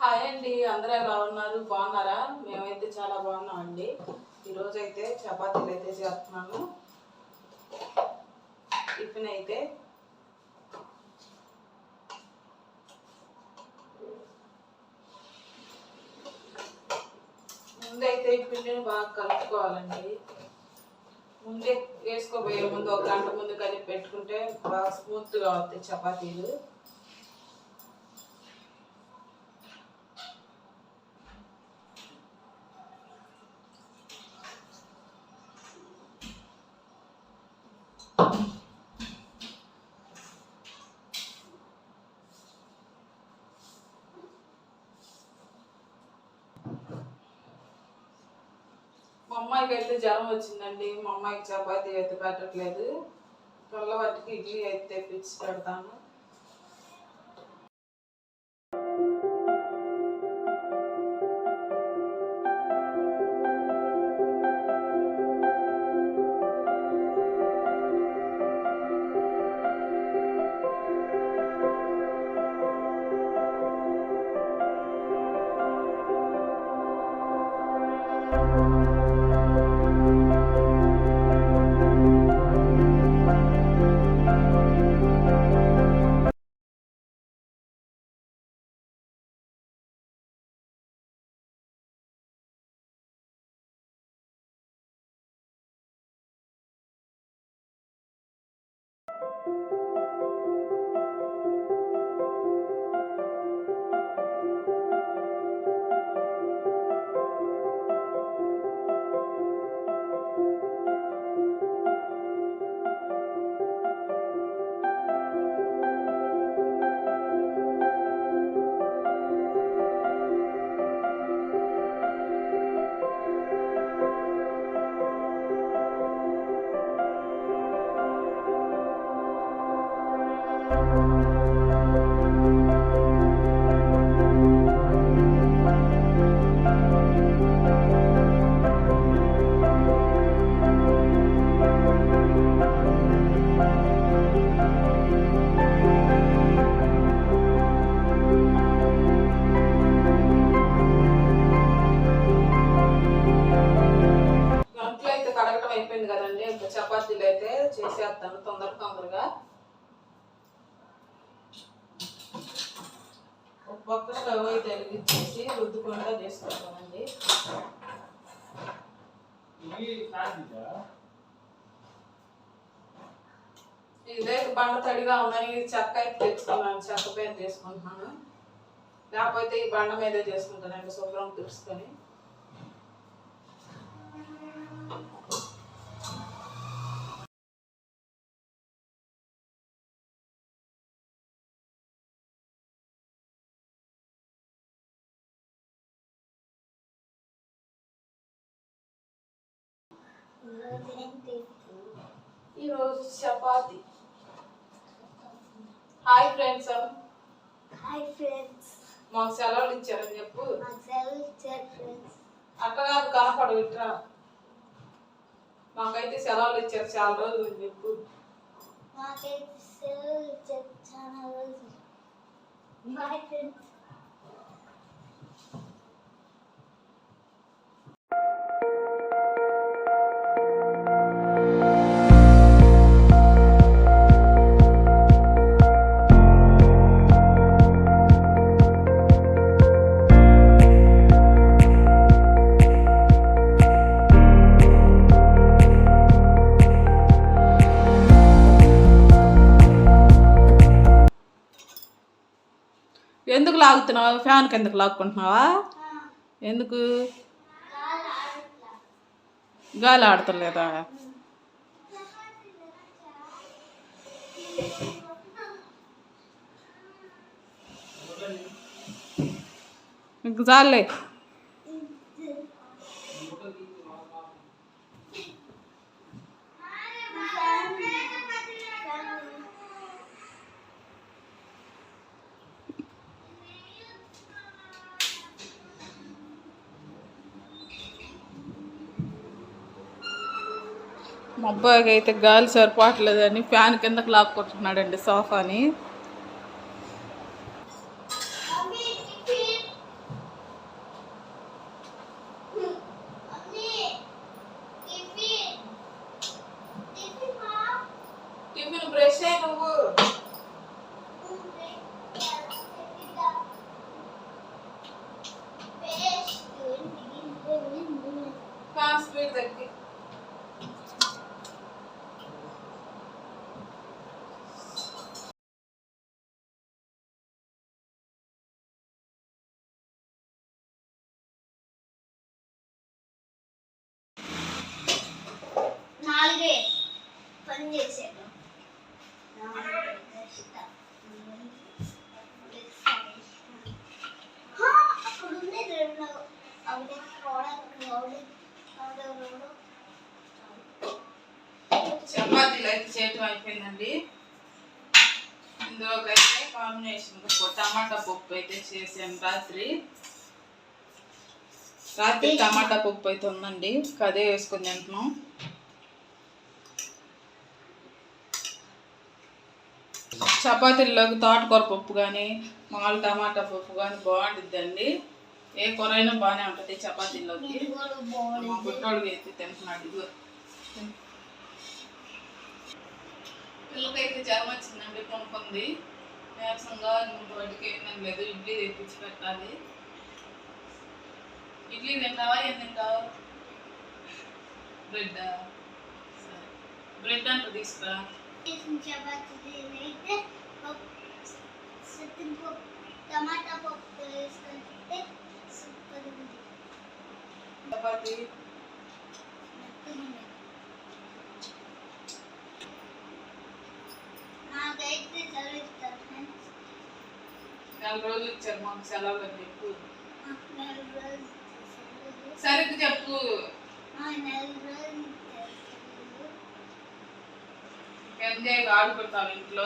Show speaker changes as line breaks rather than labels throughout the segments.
Hi అండి, అందరూ ఎలా ఉన్నారు? బాగున్నారా? మేమైతే చాలా బాగున్నామండి. ఈరోజు అయితే చపాతీలు అయితే చేస్తున్నాను. టిఫిన్ అయితే ముందైతే ఈ పిండిని బాగా కలుపుకోవాలండి. ముందే వేసుకోబోయే ముందు ఒక గంట ముందు కలిపి పెట్టుకుంటే బాగా స్మూత్గా అవుతాయి చపాతీలు. మా అమ్మాయికి అయితే జ్వరం వచ్చిందండి. మా అమ్మాయికి చపాతీ అయితే పెట్టట్లేదు. చల్లబట్టికి ఇడ్లీ అయితే తెప్పించి పెడతాను. అయిపోయింది కదండి. ఇంకా చపాతీలు అయితే చేసేస్తాను తొందరగా. ఒక పక్క స్టవ్ అయితే వెలిగించేసి రుద్దుకుండా చేసుకుంటామండి. ఇదే బండ తడిగా ఉందని చెక్క అయితే తెచ్చుకున్నాను. చెక్క పైన చేసుకుంటున్నాను. లేకపోతే ఈ బండ మీదే చేసుకుంటానండి శుభ్రం తుడుచుకొని. ఈరోజు చపాతి. Hi friends. మాకు సెలవులు ఇచ్చారని చెప్పు. అట్లా కాదు, కనపడు ఇట్లా. మాకైతే సెలవులు ఇచ్చారు చాలా రోజులు అని చెప్పు. ఎందుకు లాగుతున్నావు? ఫ్యాన్ కిందకు లాక్కుంటున్నావా? ఎందుకు? గాలి ఆడతలేదా? ఇంక చాలే. మా అబ్బాయికి అయితే గాలి సరిపోవట్లేదని ఫ్యాన్ కిందకు లాక్కుంటున్నాడండి సోఫాని. తగ్గి
నాలుగే పని చేసాడు. అక్కడ ఉంది రెండు అవి
చపాతీలు అయితే చేయటం అయిపోయిందండి. ఇందులోకి అయితే కాంబినేషన్ టమాటా పప్పు అయితే చేసాను రాత్రి టమాటా పప్పు అయితే ఉందండి. అదే వేసుకొని తింటున్నాం. చపాతీల్లోకి తోటకూర పప్పు కానీ మామూలు టమాటా పప్పు కానీ బాగుంటుందండి. ఏ కూర అయినా బాగానే ఉంటుంది చపాతీల్లోకి. మా పుట్టోళ్ళకి అయితే తింటున్నాడు. ఇదిగో పిల్లకైతే జ్వరం వచ్చిందండి, కొనుక్కుంది. నీరసంగా వాటికి ఏం లేదు. ఇడ్లీ తెప్పించి పెట్టాలి. ఇడ్లీ తింటావా? ఏం తింటావు? బ్రెడ్ బ్రెడ్ అంట తీసుకురా.
టమాటా పప్పు వేసుకుంటే సూపర్ ఉంది.
చపాతీ
నాకైతే చదివిస్తారు.
4 రోజులు ఇచ్చారు మాకు సెలవులు అని చెప్పు.
4 రోజులు
సరిగ్గా చెప్పు.
4 రోజులు
ఎంజాయ్ ఆడుకుంటాం ఇంట్లో.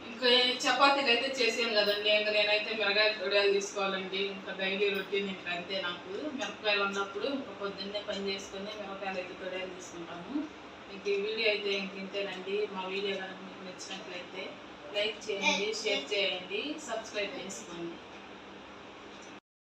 ఇంకా చపాతీలు అయితే చేసాను కదండి. ఇంకా నేనైతే మిరగాయ తొడియాలు తీసుకోవాలండి. ఇంకా డైలీ రొటీన్ ఇంకా అంతే. నాకు మిరపకాయలు ఉన్నప్పుడు ఇంకా పొద్దున్నే పని చేసుకుని మిరపకాయలు అయితే తొడియాలు తీసుకుంటాను. ఇంక ఈ వీడియో అయితే ఇంతేనండి. మా వీడియో కనుక మీకు నచ్చినట్లయితే లైక్ చేయండి, షేర్ చేయండి, సబ్స్క్రైబ్ చేసుకోండి.